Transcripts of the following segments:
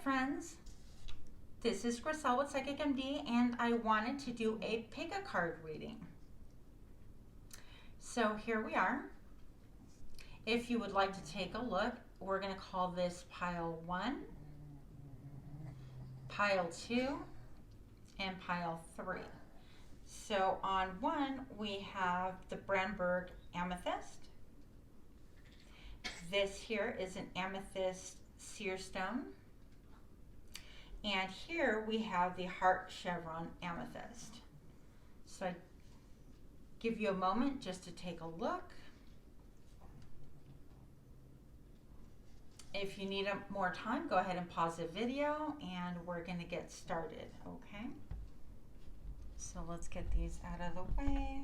friends, this is Griselle with Psychic MD, and I wanted to do a pick-a-card reading. So here we are. If you would like to take a look, we're going to call this pile 1, pile 2, and pile 3. So on 1, we have the Brandenburg Amethyst. This here is an Amethyst Seer stone. And here we have the Heart Chevron Amethyst. So I give you a moment just to take a look. If you need more time, go ahead and pause the video and we're going to get started, okay? So let's get these out of the way.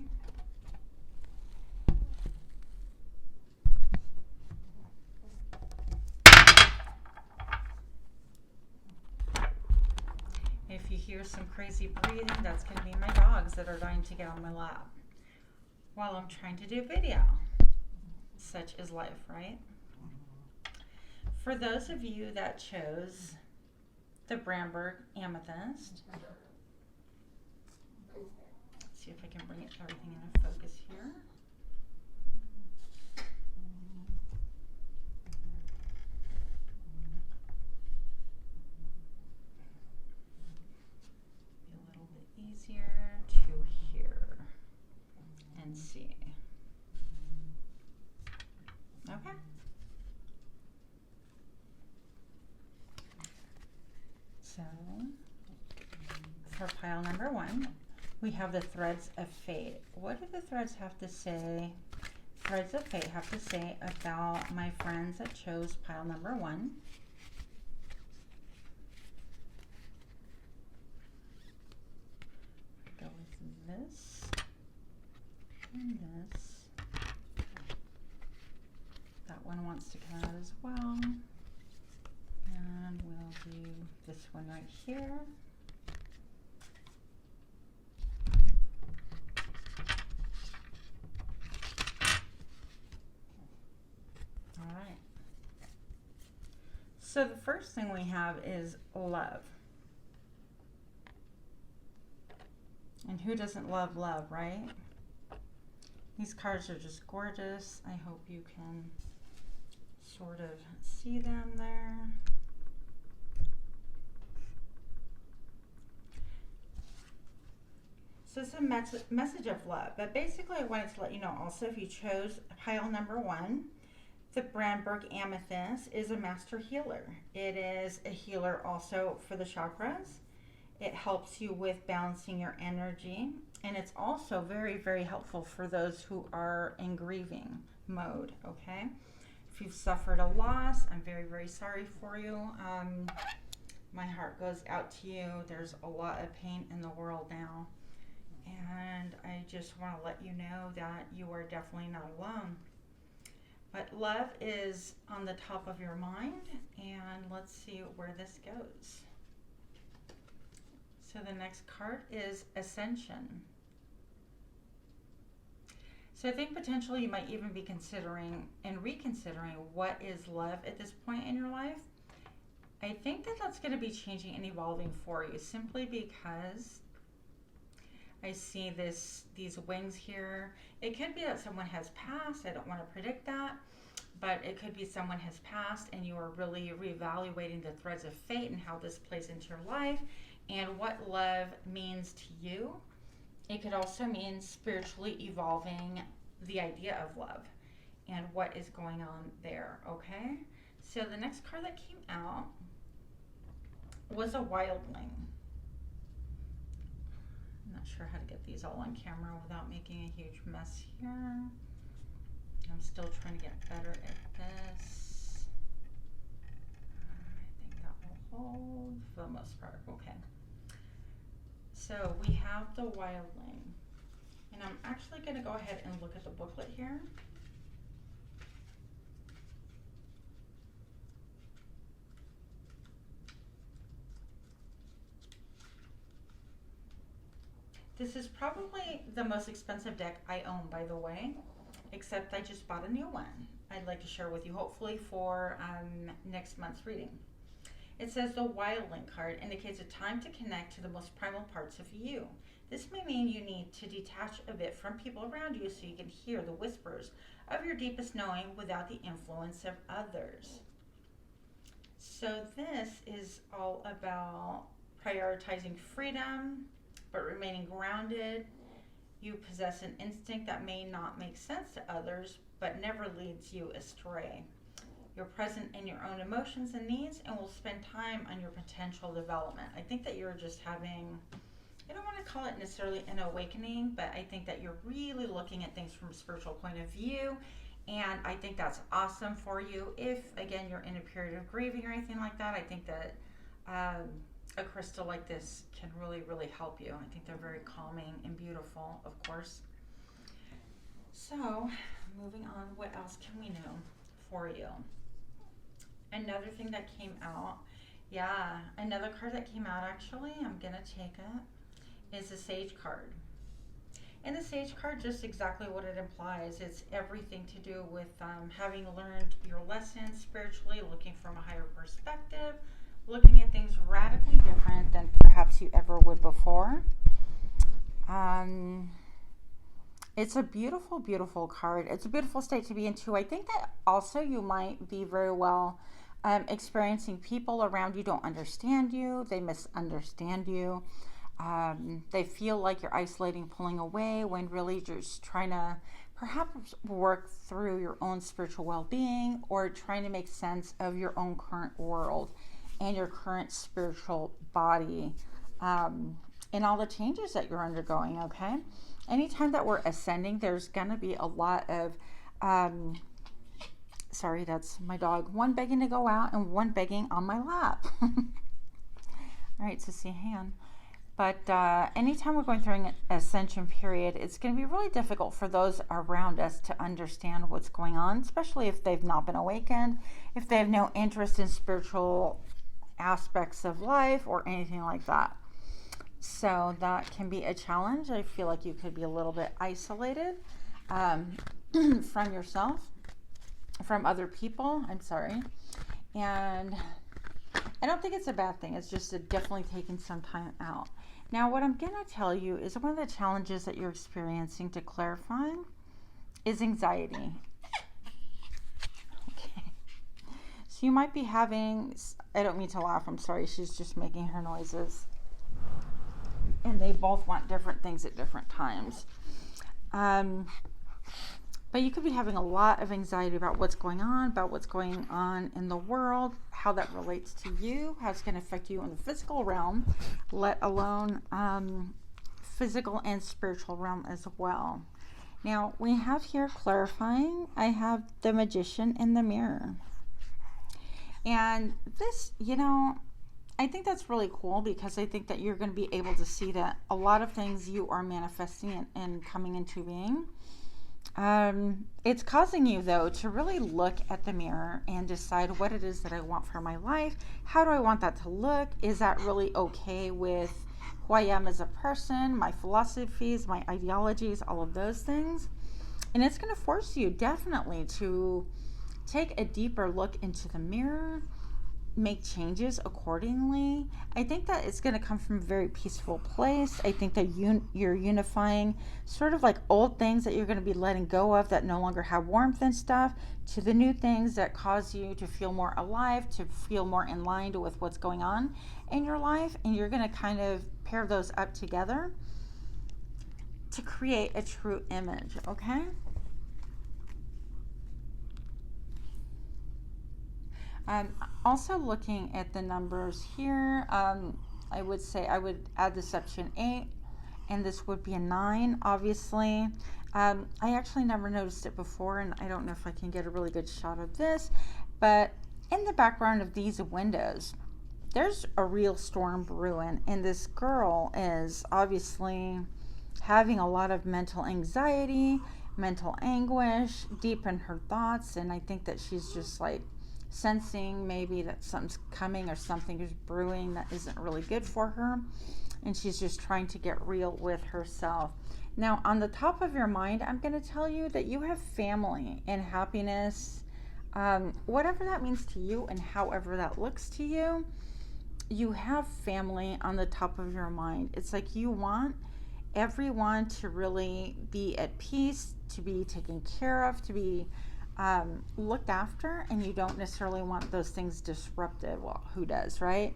If you hear some crazy breathing, that's going to be my dogs that are dying to get on my lap while I'm trying to do video. Such is life, right? For those of you that chose the Brandenburg Amethyst, let's see if I can bring everything into focus here. Be a little bit easier to hear and see. Okay. So, for pile number 1, we have the Threads of Fate. What do the threads have to say? Threads of Fate have to say about my friends that chose pile number 1. Go with this and this. That one wants to come out as well. And we'll do this one right here. All right. So the first thing we have is love. And who doesn't love love, right? These cards are just gorgeous. I hope you can sort of see them there. So it's a message of love, but basically I wanted to let you know also, if you chose pile number 1, the Brandenburg Amethyst is a master healer. It is a healer also for the chakras. It helps you with balancing your energy, and it's also very, very helpful for those who are in grieving mode, okay? If you've suffered a loss, I'm very, very sorry for you. My heart goes out to you. There's a lot of pain in the world now. And I just want to let you know that you are definitely not alone. But love is on the top of your mind, and let's see where this goes. So the next card is Ascension. So I think potentially you might even be considering and reconsidering what is love at this point in your life. I think that that's going to be changing and evolving for you, simply because I see these wings here. It could be that someone has passed. I don't want to predict that, but it could be someone has passed and you are really reevaluating the threads of fate and how this plays into your life and what love means to you. It could also mean spiritually evolving the idea of love and what is going on there, okay? So the next card that came out was a wildling. I'm not sure how to get these all on camera without making a huge mess here. I'm still trying to get better at this. I think that will hold for the most part. Okay. So we have the wildling. And I'm actually going to go ahead and look at the booklet here. This is probably the most expensive deck I own, by the way, except I just bought a new one I'd like to share with you, hopefully for next month's reading. It says the wildling card indicates a time to connect to the most primal parts of you. This may mean you need to detach a bit from people around you so you can hear the whispers of your deepest knowing without the influence of others. So this is all about prioritizing freedom but remaining grounded. You possess an instinct that may not make sense to others but never leads you astray. You're present in your own emotions and needs and will spend time on your potential development. I think that you're just having, I don't want to call it necessarily an awakening, but I think that you're really looking at things from a spiritual point of view. And I think that's awesome for you. If, again, you're in a period of grieving or anything like that, I think that a crystal like this can really, really help you. I think they're very calming and beautiful, of course. So, moving on, what else can we know for you? Another thing that came out, another card that came out actually, I'm going to take it, is the Sage card. And the Sage card, just exactly what it implies. It's everything to do with having learned your lessons spiritually, looking from a higher perspective, looking at things radically different than perhaps you ever would before. It's a beautiful, beautiful card. It's a beautiful state to be in too. I think that also you might be very well experiencing people around you don't understand you. They misunderstand you. They feel like you're isolating, pulling away, when really you're just trying to perhaps work through your own spiritual well-being or trying to make sense of your own current world and your current spiritual body and all the changes that you're undergoing, okay? Anytime that we're ascending, there's going to be a lot of, sorry, that's my dog, one begging to go out and one begging on my lap. All right, so see, hang on. But anytime we're going through an ascension period, it's going to be really difficult for those around us to understand what's going on, especially if they've not been awakened, if they have no interest in spiritual aspects of life or anything like that. So that can be a challenge. I feel like you could be a little bit isolated from yourself, from other people. I'm sorry. And I don't think it's a bad thing. It's just definitely taking some time out. Now, what I'm going to tell you is one of the challenges that you're experiencing, to clarify, is anxiety. Okay. So you might be having, I don't mean to laugh, I'm sorry, she's just making her noises. And they both want different things at different times. But you could be having a lot of anxiety about what's going on in the world, how that relates to you, how it's going to affect you in the physical realm, let alone physical and spiritual realm as well. Now, we have here clarifying, I have the Magician in the Mirror. And this, I think that's really cool, because I think that you're going to be able to see that a lot of things you are manifesting and coming into being. It's causing you, though, to really look at the mirror and decide what it is that I want for my life. How do I want that to look? Is that really okay with who I am as a person, my philosophies, my ideologies, all of those things? And it's going to force you definitely to take a deeper look into the mirror, make changes accordingly. I think that it's going to come from a very peaceful place. I think that you're unifying sort of like old things that you're going to be letting go of that no longer have warmth and stuff, to the new things that cause you to feel more alive, to feel more in line with what's going on in your life. And you're going to kind of pair those up together to create a true image, okay? Also looking at the numbers here, I would say I would add the section 8, and this would be a 9, obviously. I actually never noticed it before, and I don't know if I can get a really good shot of this, but in the background of these windows, there's a real storm brewing, and this girl is obviously having a lot of mental anxiety, mental anguish, deep in her thoughts, and I think that she's just like sensing maybe that something's coming or something is brewing that isn't really good for her, and she's just trying to get real with herself. Now, on the top of your mind, I'm going to tell you that you have family and happiness Whatever that means to you and however that looks to you, you have family on the top of your mind. It's like you want everyone to really be at peace, to be taken care of, to be looked after, and you don't necessarily want those things disrupted. Well, who does, right?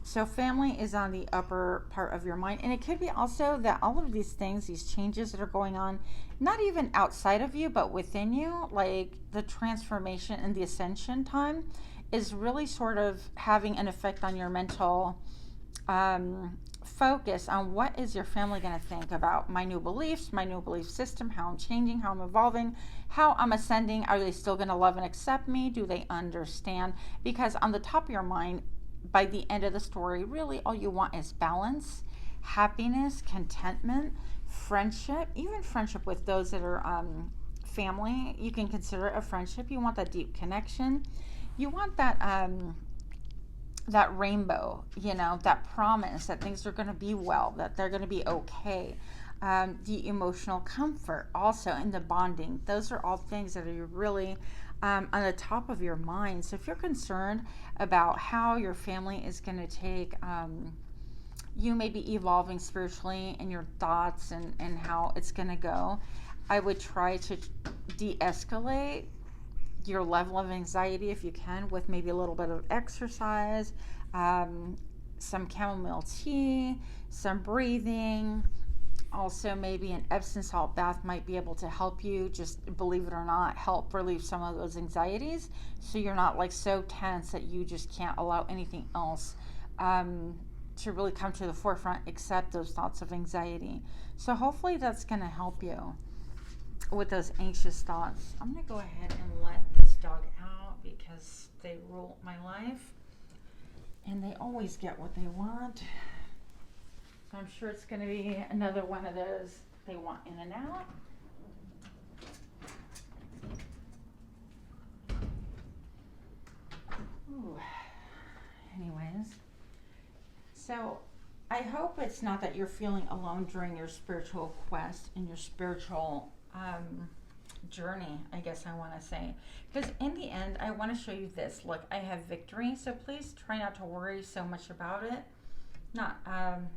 So family is on the upper part of your mind. And it could be also that all of these things, these changes that are going on, not even outside of you, but within you, like the transformation and the ascension time is really sort of having an effect on your mental focus on what is your family going to think about my new beliefs, my new belief system, how I'm changing, how I'm evolving, how I'm ascending. Are they still going to love and accept me? Do they understand? Because on the top of your mind, by the end of the story, really all you want is balance, happiness, contentment, friendship, even friendship with those that are family. You can consider it a friendship. You want that deep connection. You want that rainbow, that promise that things are going to be well, that they're going to be okay. The emotional comfort also, and the bonding. Those are all things that are really on the top of your mind. So if you're concerned about how your family is going to take you maybe evolving spiritually in your thoughts and how it's going to go, I would try to de-escalate your level of anxiety if you can with maybe a little bit of exercise, some chamomile tea, some breathing. Also, maybe an Epsom salt bath might be able to help you, just believe it or not, help relieve some of those anxieties, so you're not like so tense that you just can't allow anything else to really come to the forefront except those thoughts of anxiety. So hopefully that's going to help you with those anxious thoughts. I'm going to go ahead and let this dog out because they rule my life and they always get what they want. So I'm sure it's going to be another one of those they want in and out. Ooh. Anyways, so I hope it's not that you're feeling alone during your spiritual quest and your spiritual journey, I guess I want to say. Because in the end, I want to show you this. Look, I have victory, so please try not to worry so much about it. Not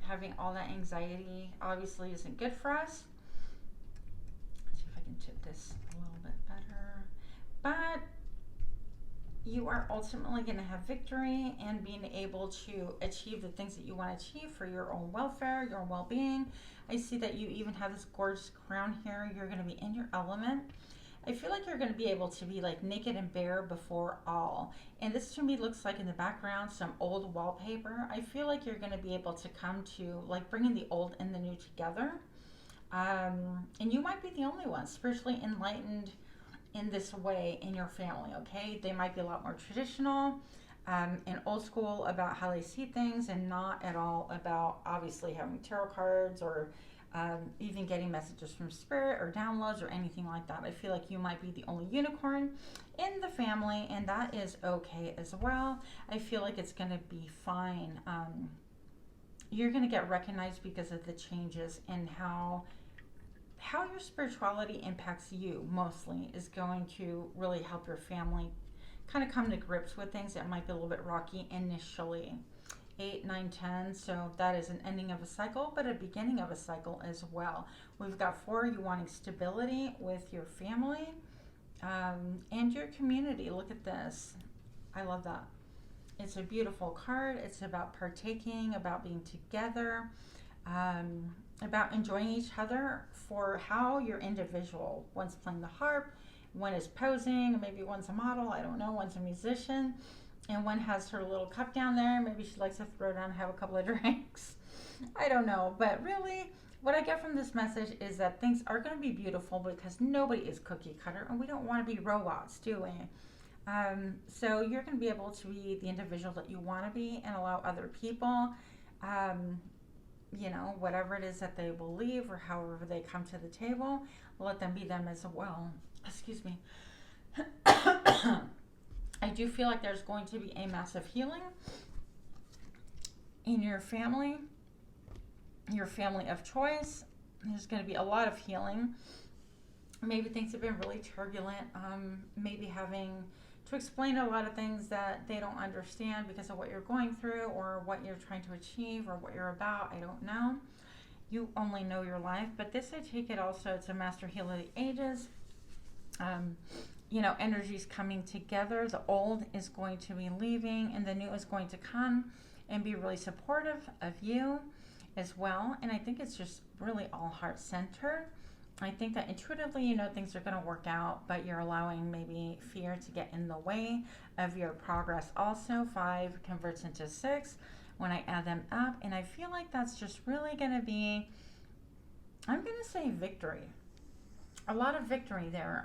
having all that anxiety obviously isn't good for us. Let's see if I can tip this a little bit better. But you are ultimately going to have victory and being able to achieve the things that you want to achieve for your own welfare, your own well-being. I see that you even have this gorgeous crown here. You're going to be in your element. I feel like you're going to be able to be like naked and bare before all. And this to me looks like in the background some old wallpaper. I feel like you're going to be able to come to like bringing the old and the new together. And you might be the only one spiritually enlightened in this way in your family, okay? They might be a lot more traditional and old school about how they see things and not at all about obviously having tarot cards or even getting messages from spirit or downloads or anything like that. I feel like you might be the only unicorn in the family, and that is okay as well. I feel like it's going to be fine. You're going to get recognized because of the changes and how your spirituality impacts you mostly is going to really help your family kind of come to grips with things that might be a little bit rocky initially. 8, 9, 10. So that is an ending of a cycle, but a beginning of a cycle as well. We've got 4, you wanting stability with your family and your community. Look at this. I love that. It's a beautiful card. It's about partaking, about being together, about enjoying each other for how you're individual. One's playing the harp, one is posing, maybe one's a model, I don't know, one's a musician. And one has her little cup down there. Maybe she likes to throw down and have a couple of drinks. I don't know. But really, what I get from this message is that things are going to be beautiful because nobody is cookie cutter. And we don't want to be robots, do we? So you're going to be able to be the individual that you want to be and allow other people, whatever it is that they believe or however they come to the table, let them be them as well. Excuse me. I do feel like there's going to be a massive healing in your family of choice. There's going to be a lot of healing. Maybe things have been really turbulent. Maybe having to explain a lot of things that they don't understand because of what you're going through or what you're trying to achieve or what you're about. I don't know. You only know your life. But this, I take it also, it's a master healer of the ages. Energies coming together. The old is going to be leaving and the new is going to come and be really supportive of you as well. And I think it's just really all heart-centered. I think that intuitively things are going to work out, but you're allowing maybe fear to get in the way of your progress. Also, 5 converts into 6 when I add them up, and I feel like that's just really going to be, I'm going to say, victory. A lot of victory there.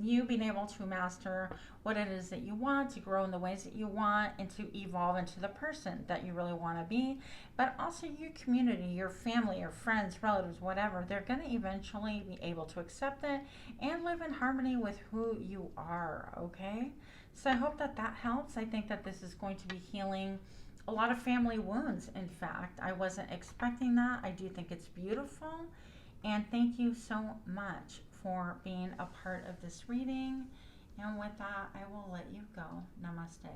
You being able to master what it is that you want, to grow in the ways that you want, and to evolve into the person that you really want to be. But also your community, your family, your friends, relatives, whatever, they're going to eventually be able to accept it and live in harmony with who you are, okay? So I hope that helps. I think that this is going to be healing a lot of family wounds, in fact. I wasn't expecting that. I do think it's beautiful. And thank you so much for being a part of this reading. And with that, I will let you go. Namaste.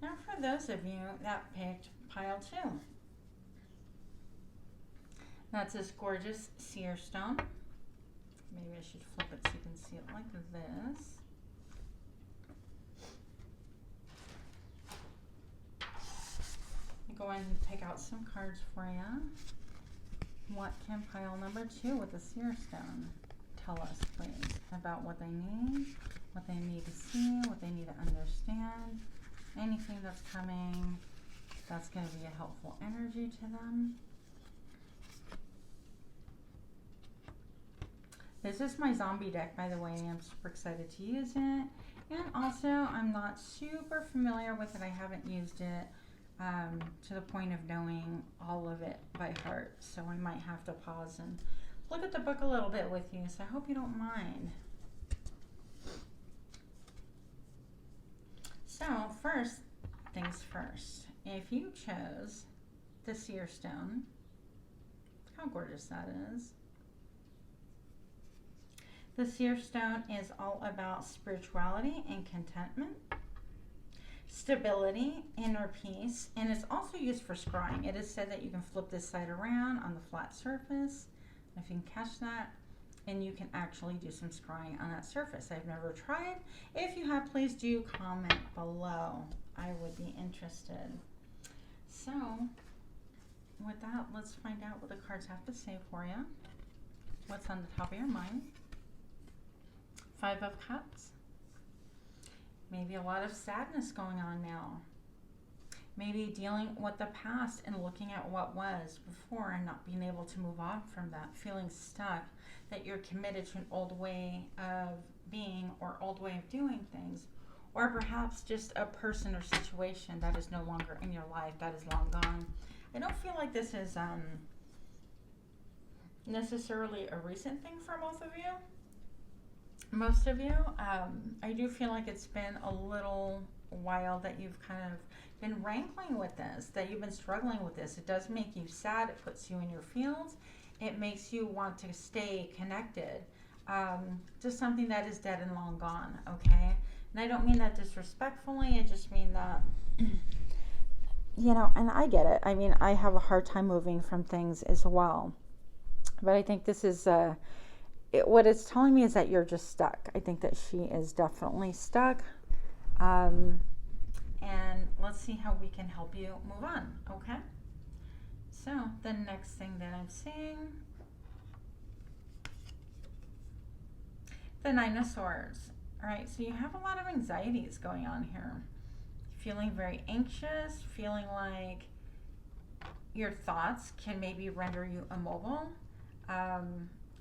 Now for those of you that picked pile 2, that's this gorgeous Seer stone. Maybe I should flip it so you can see it like this. Go ahead and pick out some cards for you. What can pile number 2 with the Seer stone tell us, please, about what they need to see, what they need to understand? Anything that's coming that's going to be a helpful energy to them. This is my zombie deck, by the way. I'm super excited to use it. And also, I'm not super familiar with it. I haven't used it to the point of knowing all of it by heart. So I might have to pause and look at the book a little bit with you. So I hope you don't mind. So first things first, if you chose the Seer stone, look how gorgeous that is. The Seer stone is all about spirituality and contentment, stability, inner peace, and it's also used for scrying. It is said that you can flip this side around on the flat surface, if you can catch that, and you can actually do some scrying on that surface. I've never tried. If you have, please do comment below. I would be interested. So, with that, let's find out what the cards have to say for you. What's on the top of your mind? 5 of Cups. Maybe a lot of sadness going on now. Maybe dealing with the past and looking at what was before and not being able to move on from that, feeling stuck, that you're committed to an old way of being or old way of doing things, or perhaps just a person or situation that is no longer in your life, that is long gone. I don't feel like this is necessarily a recent thing for most of you. I do feel like it's been a little while that you've kind of been wrangling with this, that you've been struggling with this. It does make you sad. It puts you in your feels. It makes you want to stay connected to something that is dead and long gone, okay? And I don't mean that disrespectfully. I just mean that, and I get it. I mean, I have a hard time moving from things as well. But I think this is, what it's telling me is that you're just stuck. I think that she is definitely stuck. And let's see how we can help you move on, okay? So the next thing that I'm seeing, the 9 of Swords. All right, so you have a lot of anxieties going on here. Feeling very anxious, feeling like your thoughts can maybe render you immobile.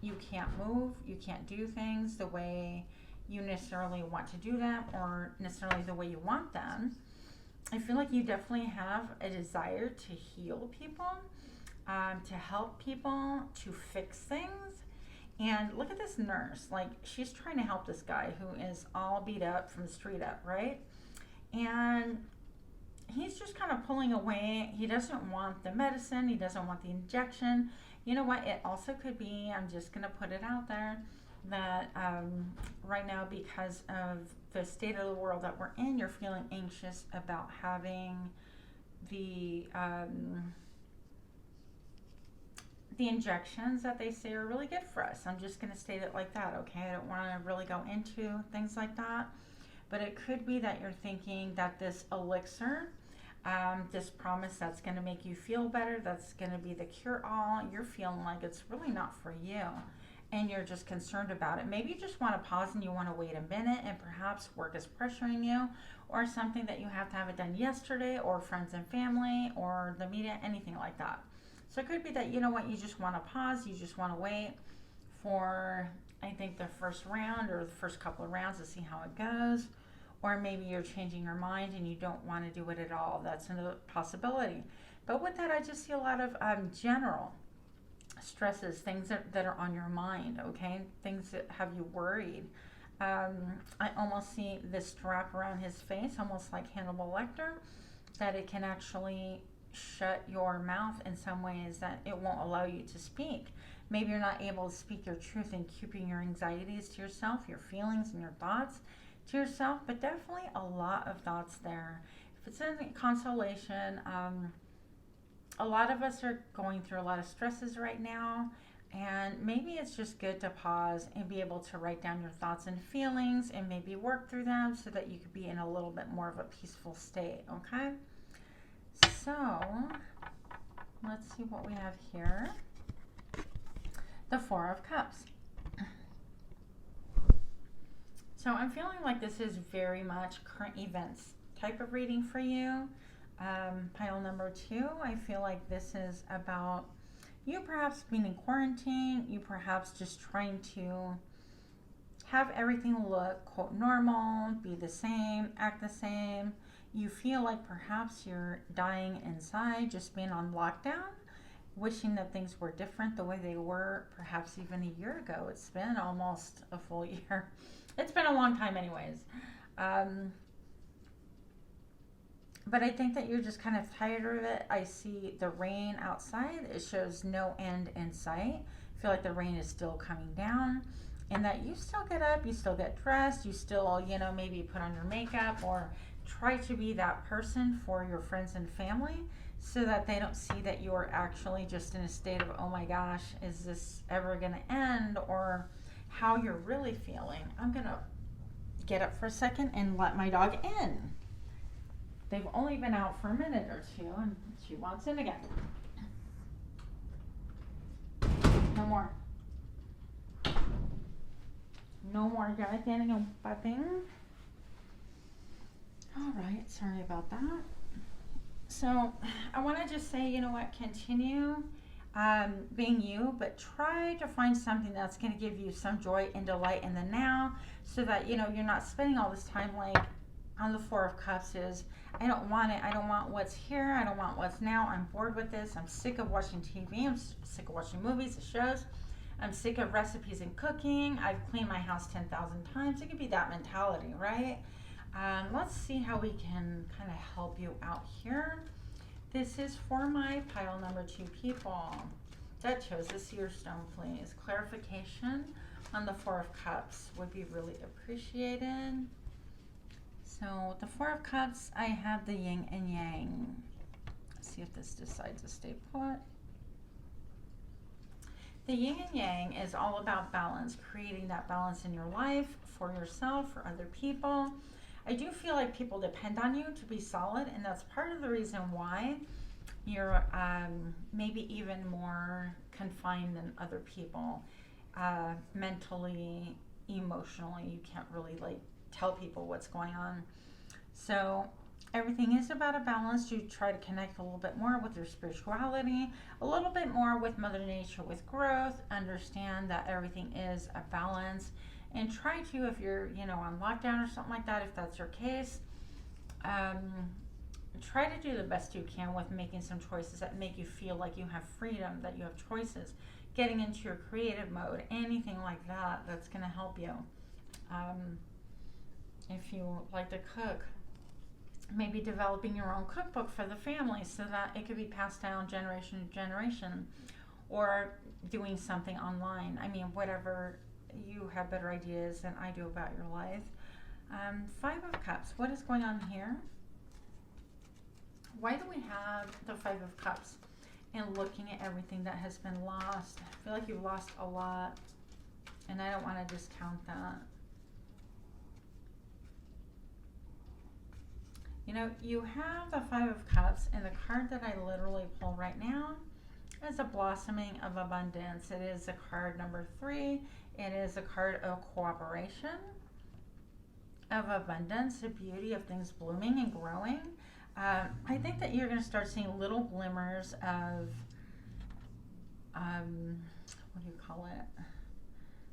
You can't move, you can't do things the way you necessarily want to do them or necessarily the way you want them. I feel like you definitely have a desire to heal people, to help people, to fix things. And look at this nurse. Like, she's trying to help this guy who is all beat up from the street up, right? And he's just kind of pulling away. He doesn't want the medicine. He doesn't want the injection. You know what? It also could be, I'm just going to put it out there, that right now, because of the state of the world that we're in, you're feeling anxious about having the injections that they say are really good for us. I'm just going to state it like that, okay? I don't want to really go into things like that. But it could be that you're thinking that this elixir, this promise that's going to make you feel better, that's going to be the cure-all, you're feeling like it's really not for you. And you're just concerned about it. Maybe you just want to pause and you want to wait a minute, and perhaps work is pressuring you, or something that you have to have it done yesterday, or friends and family, or the media, anything like that. So it could be that, you know what, you just want to pause, you just want to wait for, I think, the first round or the first couple of rounds to see how it goes. Or maybe you're changing your mind and you don't want to do it at all. That's another possibility. But with that, I just see a lot of general stresses, things that are on your mind, okay? Things that have you worried. I almost see this strap around his face, almost like Hannibal Lecter, that it can actually shut your mouth in some ways, that it won't allow you to speak. Maybe you're not able to speak your truth and keeping your anxieties to yourself, your feelings and your thoughts to yourself, but definitely a lot of thoughts there. If it's in consolation, a lot of us are going through a lot of stresses right now, and maybe it's just good to pause and be able to write down your thoughts and feelings and maybe work through them so that you could be in a little bit more of a peaceful state, okay? So, let's see what we have here. The Four of Cups. So I'm feeling like this is very much current events type of reading for you. Pile number 2, I feel like this is about you perhaps being in quarantine, you perhaps just trying to have everything look, quote, normal, be the same, act the same. You feel like perhaps you're dying inside, just being on lockdown, wishing that things were different the way they were perhaps even a year ago. It's been almost a full year. It's been a long time anyways. But I think that you're just kind of tired of it. I see the rain outside. It shows no end in sight. I feel like the rain is still coming down, and that you still get up, you still get dressed, you still, maybe put on your makeup or try to be that person for your friends and family, so that they don't see that you are actually just in a state of, oh my gosh, is this ever going to end, or how you're really feeling. I'm going to get up for a second and let my dog in. They've only been out for a minute or two, and she wants in again. No more. No more gardening and pupping. All right, sorry about that. So I want to just say, you know what, continue being you, but try to find something that's going to give you some joy and delight in the now, so that, you're not spending all this time like on the Four of Cups is, I don't want it. I don't want what's here. I don't want what's now. I'm bored with this. I'm sick of watching TV. I'm sick of watching movies and shows. I'm sick of recipes and cooking. I've cleaned my house 10,000 times. It could be that mentality, right? Let's see how we can kind of help you out here. This is for my pile number 2 people that chose the Seer stone, please. Clarification on the Four of Cups would be really appreciated. So the Four of Cups, I have the yin and yang. Let's see if this decides to stay put. The yin and yang is all about balance, creating that balance in your life, for yourself, for other people. I do feel like people depend on you to be solid, and that's part of the reason why you're maybe even more confined than other people, mentally, emotionally. You can't really tell people what's going on. So everything is about a balance. You try to connect a little bit more with your spirituality, a little bit more with Mother Nature, with growth. Understand that everything is a balance, And try to, if you're, you know, on lockdown or something like that, if that's your case, try to do the best you can with making some choices that make you feel like you have freedom, that you have choices, getting into your creative mode, anything like that that's going to help you. If you like to cook, maybe developing your own cookbook for the family so that it could be passed down generation to generation, or doing something online. I mean, whatever, you have better ideas than I do about your life. Five of Cups, what is going on here? Why do we have the Five of Cups? And looking at everything that has been lost. I feel like you've lost a lot, and I don't want to discount that. You know, you have the Five of Cups, and the card that I literally pull right now is a blossoming of abundance. It is a card number 3. It is a card of cooperation, of abundance, the beauty of things blooming and growing. I think that you're going to start seeing little glimmers of, what do you call it?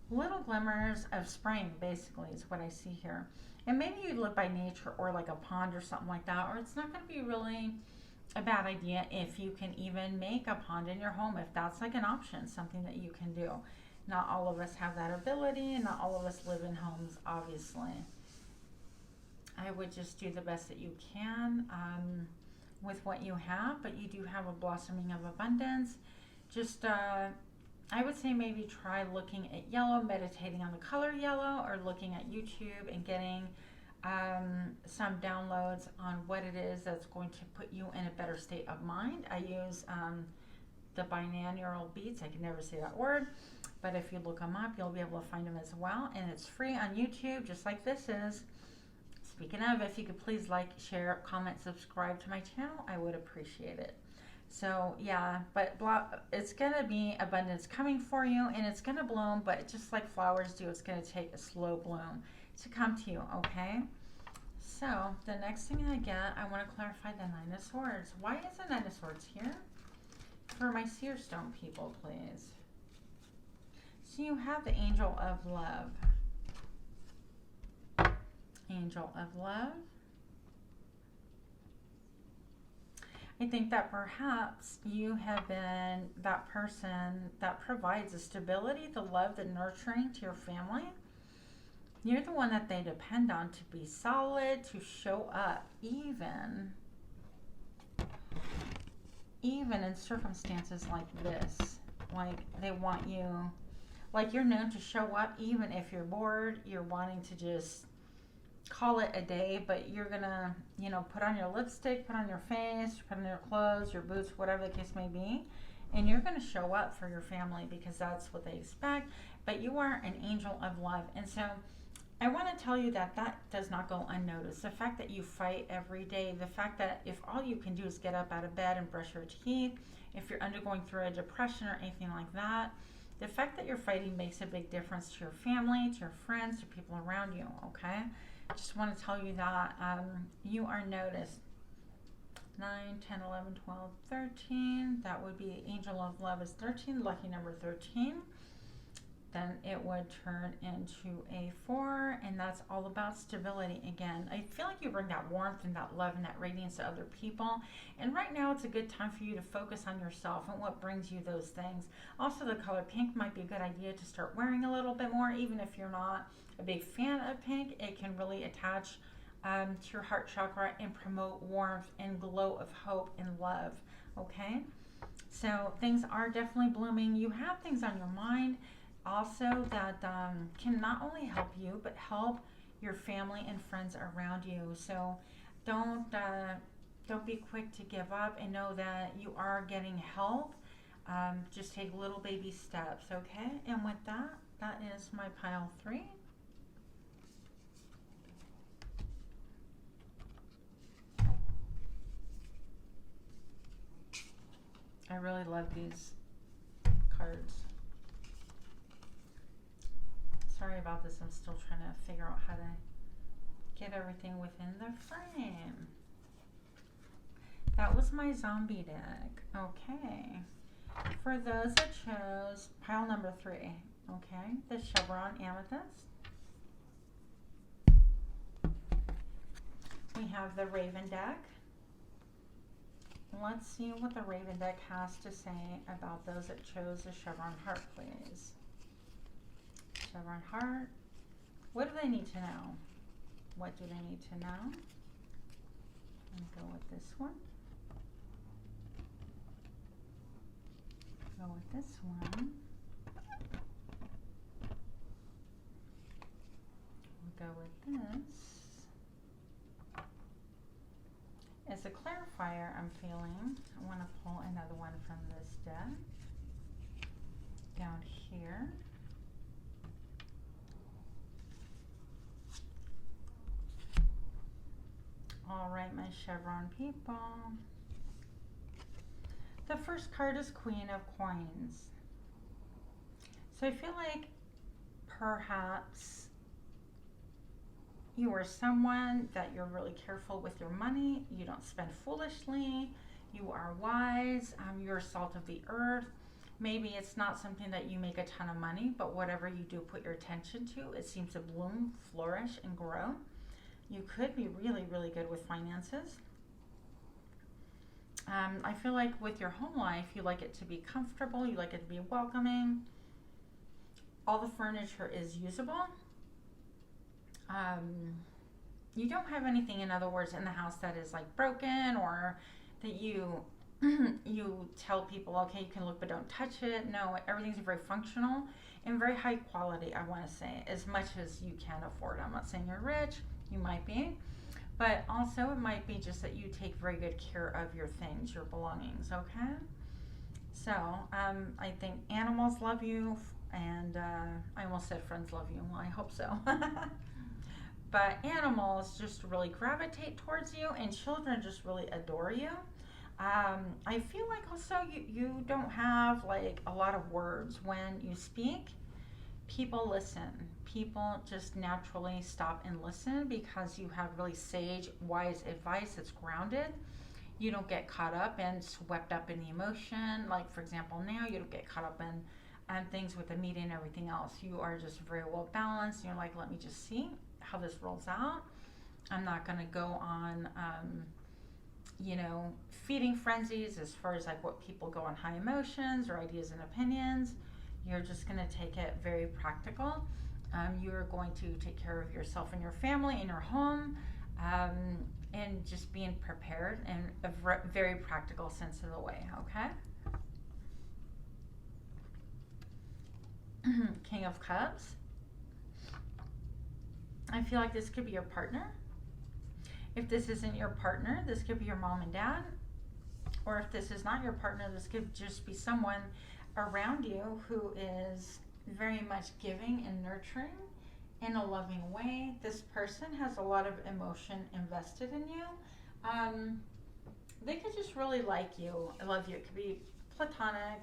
Little glimmers of spring, basically, is what I see here. And maybe you live by nature or like a pond or something like that, or it's not going to be really a bad idea if you can even make a pond in your home, if that's like an option, something that you can do. Not all of us have that ability, and not all of us live in homes, obviously. I would just do the best that you can with what you have, but you do have a blossoming of abundance. Just, I would say maybe try looking at yellow, meditating on the color yellow, or looking at YouTube and getting some downloads on what it is that's going to put you in a better state of mind. I use the binaural beats. I can never say that word, but if you look them up, you'll be able to find them as well, and it's free on YouTube, just like this is. Speaking of, if you could please like, share, comment, subscribe to my channel, I would appreciate it. So yeah, but it's going to be abundance coming for you, and it's going to bloom, but just like flowers do, it's going to take a slow bloom to come to you, okay? So the next thing I get, I want to clarify the Nine of Swords. Why is the Nine of Swords here? For my Seer Stone people, please. So you have the Angel of Love. Angel of Love. I think that perhaps you have been that person that provides the stability, the love, the nurturing to your family. You're the one that they depend on to be solid, to show up, even in circumstances like this. Like, they want you, like, you're known to show up even if you're bored, you're wanting to just call it a day, but you're gonna, you know, put on your lipstick, put on your face, put on your clothes, your boots, whatever the case may be, and you're gonna show up for your family because that's what they expect. But you are an angel of love, and so I want to tell you that that does not go unnoticed. The fact that you fight every day, the fact that if all you can do is get up out of bed and brush your teeth, if you're undergoing through a depression or anything like that, the fact that you're fighting makes a big difference to your family, to your friends, to people around you, okay? Just want to tell you that you are noticed. 9, 10, 11, 12, 13. That would be Angel of Love is 13, lucky number 13. Then it would turn into a 4, and that's all about stability again. I feel like you bring that warmth and that love and that radiance to other people. And right now it's a good time for you to focus on yourself and what brings you those things. Also, the color pink might be a good idea to start wearing a little bit more, even if you're not a big fan of pink. It can really attach to your heart chakra and promote warmth and glow of hope and love, okay? So things are definitely blooming. You have things on your mind also that can not only help you, but help your family and friends around you. So don't be quick to give up, and know that you are getting help. Just take little baby steps, okay? And with that, that is my pile 3. I really love these cards. Sorry about this, I'm still trying to figure out how to get everything within the frame. That was my zombie deck. Okay. For those that chose pile number 3, okay, the Chevron Amethyst. we have the Raven deck. Let's see what the Raven deck has to say about those that chose the Chevron Heart, please. Chevron Heart. What do they need to know? What do they need to know? I'm going to go with this one. Go with this one. We'll go with this. As a clarifier, I'm feeling, I want to pull another one from this deck. Down here. All right, my Chevron people. The first card is Queen of Coins. So I feel like perhaps you are someone that you're really careful with your money. You don't spend foolishly. You are wise. You're salt of the earth. Maybe it's not something that you make a ton of money, but whatever you do put your attention to, it seems to bloom, flourish, and grow. You could be really, really good with finances. I feel like with your home life, you like it to be comfortable. You like it to be welcoming. All the furniture is usable. You don't have anything, in other words, in the house that is like broken, or that you you tell people, okay, you can look but don't touch it. No, everything's very functional and very high quality, I want to say, as much as you can afford. I'm not saying you're rich, you might be, but also it might be just that you take very good care of your things, your belongings, okay? So I think animals love you, and I almost said friends love you. Well, I hope so. But animals just really gravitate towards you, and children just really adore you. I feel like also you don't have like a lot of words when you speak. People listen. People just naturally stop and listen because you have really sage, wise advice that's grounded. You don't get caught up and swept up in the emotion. Like, for example, now you don't get caught up in things with the media and everything else. You are just very well balanced. You're like, let me just see how this rolls out. I'm not going to go on, feeding frenzies as far as like what people go on high emotions or ideas and opinions. You're just going to take it very practical. You're going to take care of yourself and your family and your home, and just being prepared in a very practical sense of the way, okay? King of Cups. I feel like this could be your partner. If this isn't your partner, this could be your mom and dad. Or if this is not your partner, this could just be someone around you who is very much giving and nurturing in a loving way. This person has a lot of emotion invested in you. They could just really like you, love you. It could be platonic,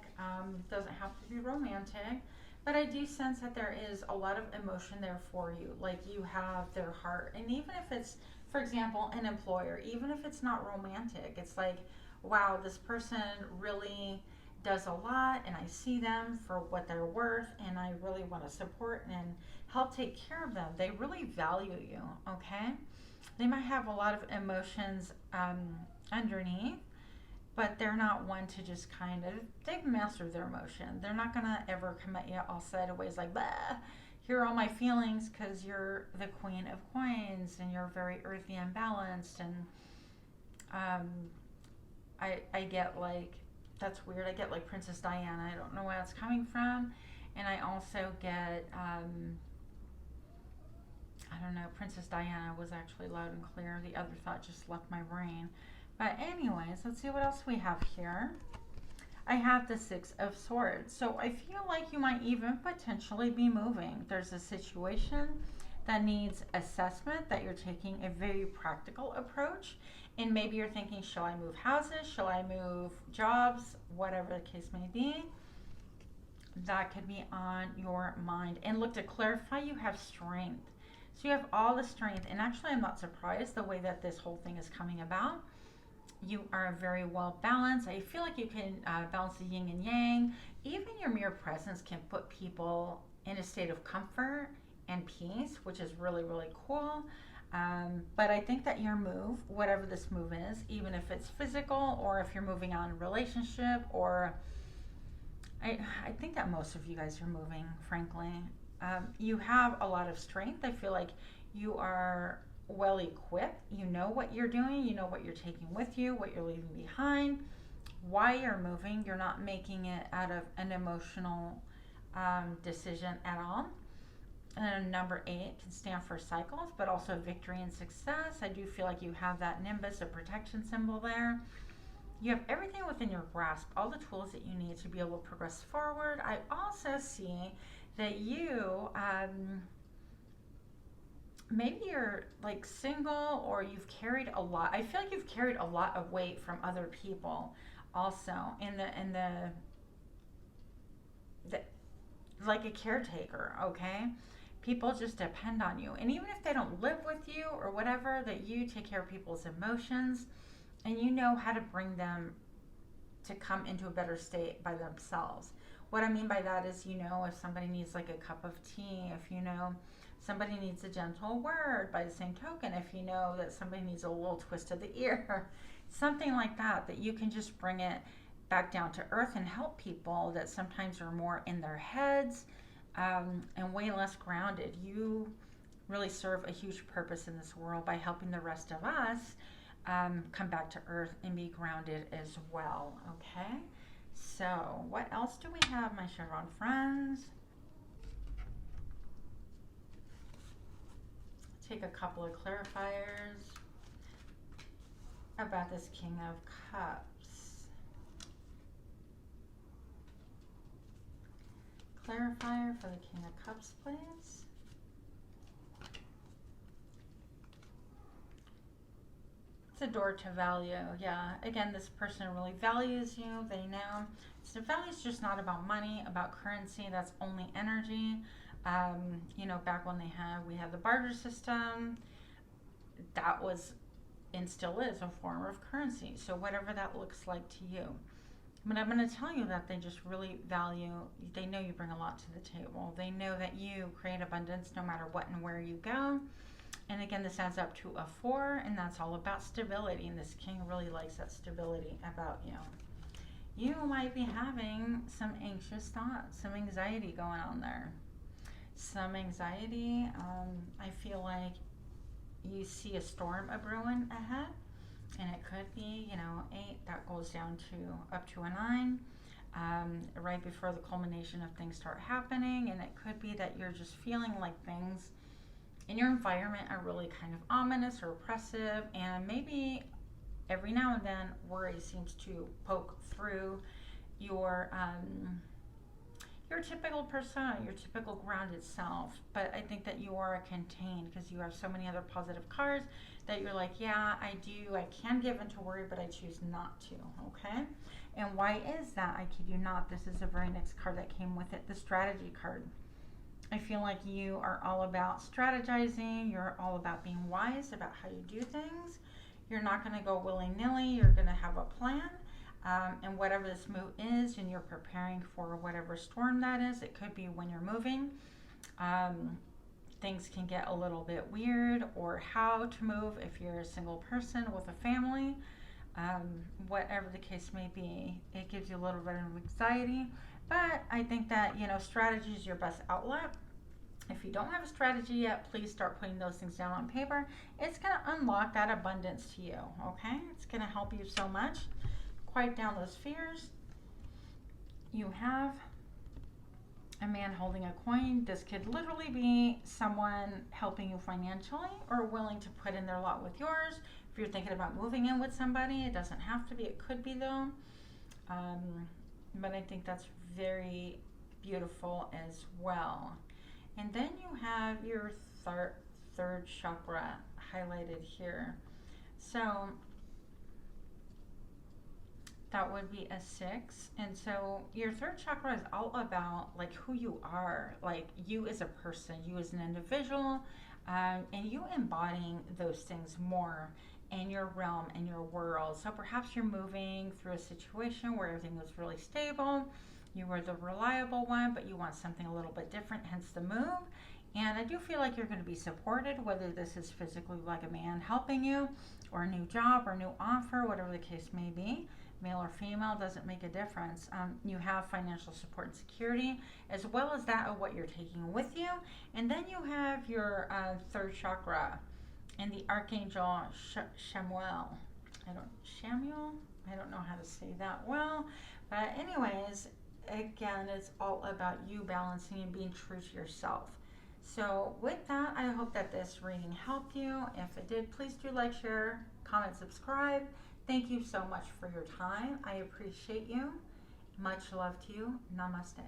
doesn't have to be romantic. But I do sense that there is a lot of emotion there for you. Like you have their heart. And even if it's, for example, an employer, even if it's not romantic, it's like, wow, this person really does a lot and I see them for what they're worth and I really want to support and help take care of them. They really value you, okay? They might have a lot of emotions underneath, but they're not one to just they've mastered their emotion. They're not going to ever come at you all sideways like, bah, here are all my feelings, because you're the Queen of Coins and you're very earthy and balanced. And I get like, that's weird. I get like Princess Diana. I don't know where that's coming from. And I also get, I don't know, Princess Diana was actually loud and clear. The other thought just left my brain. But anyways, let's see what else we have here. I have the Six of Swords. So I feel like you might even potentially be moving. There's a situation that needs assessment, that you're taking a very practical approach. And maybe you're thinking, shall I move houses? Shall I move jobs? Whatever the case may be. That could be on your mind. And look, to clarify, you have strength. So you have all the strength. And actually, I'm not surprised the way that this whole thing is coming about. You are very well balanced. I feel like you can balance the yin and yang. Even your mere presence can put people in a state of comfort and peace, which is really, really cool. But I think that your move, whatever this move is, even if it's physical or if you're moving on in a relationship, or I think that most of you guys are moving, frankly. You have a lot of strength. I feel like you are well equipped. You know what you're doing, you know what you're taking with you, what you're leaving behind, why you're moving. You're not making it out of an emotional decision at all. And number 8 can stand for cycles, but also victory and success. I do feel like you have that nimbus, a protection symbol there. You have everything within your grasp, all the tools that you need to be able to progress forward. I also see that you, maybe you're like single, or you've carried a lot. I feel like you've carried a lot of weight from other people also the like a caretaker, okay? People just depend on you. And even if they don't live with you or whatever, that you take care of people's emotions and you know how to bring them to come into a better state by themselves. What I mean by that is, you know, if somebody needs like a cup of tea, if you know somebody needs a gentle word, by the same token, if you know that somebody needs a little twist of the ear, something like that, that you can just bring it back down to earth and help people that sometimes are more in their heads, and way less grounded. You really serve a huge purpose in this world by helping the rest of us come back to earth and be grounded as well. Okay, so what else do we have, my Chevron friends? Take a couple of clarifiers about this King of Cups. Clarifier for the King of Cups, please. It's a door to value. Yeah, again, this person really values you. They know. So value is just not about money, about currency. That's only energy. You know, back when we had the barter system, that was and still is a form of currency. So whatever that looks like to you. But I'm going to tell you that they just really value, they know you bring a lot to the table. They know that you create abundance no matter what and where you go. And again, this adds up to a 4, and that's all about stability. And this king really likes that stability about you. You might be having some anxious thoughts, some anxiety going on there. Some anxiety. I feel like you see a storm a brewing ahead. And it could be, you know, 8, that goes down to up to a 9, right before the culmination of things start happening. And it could be that you're just feeling like things in your environment are really kind of ominous or oppressive. And maybe every now and then worry seems to poke through your typical persona, your typical grounded self. But I think that you are contained because you have so many other positive cards that you're like, yeah, I can give into worry, but I choose not to, okay? And why is that? I kid you not, this is the very next card that came with it, the strategy card. I feel like you are all about strategizing, you're all about being wise about how you do things. You're not going to go willy-nilly, you're going to have a plan. And whatever this move is, and you're preparing for whatever storm that is, it could be when you're moving. Things can get a little bit weird, or how to move if you're a single person with a family. Whatever the case may be, it gives you a little bit of anxiety. But I think that, you know, strategy is your best outlet. If you don't have a strategy yet, please start putting those things down on paper. It's going to unlock that abundance to you, okay? It's going to help you so much. Quiet down those fears. You have a man holding a coin. This could literally be someone helping you financially or willing to put in their lot with yours. If you're thinking about moving in with somebody, it doesn't have to be. It could be though. But I think that's very beautiful as well. And then you have your third chakra highlighted here. So that would be a 6. And so your third chakra is all about like who you are, like you as a person, you as an individual, and you embodying those things more in your realm, in your world. So perhaps you're moving through a situation where everything was really stable. You were the reliable one, but you want something a little bit different, hence the move. And I do feel like you're going to be supported, whether this is physically like a man helping you, or a new job, or a new offer, whatever the case may be. Male or female, doesn't make a difference. You have financial support and security, as well as that of what you're taking with you. And then you have your third chakra and the Archangel Shamuel. Shamuel? I don't know how to say that well. But anyways, again, it's all about you balancing and being true to yourself. So with that, I hope that this reading helped you. If it did, please do like, share, comment, subscribe. Thank you so much for your time. I appreciate you. Much love to you. Namaste.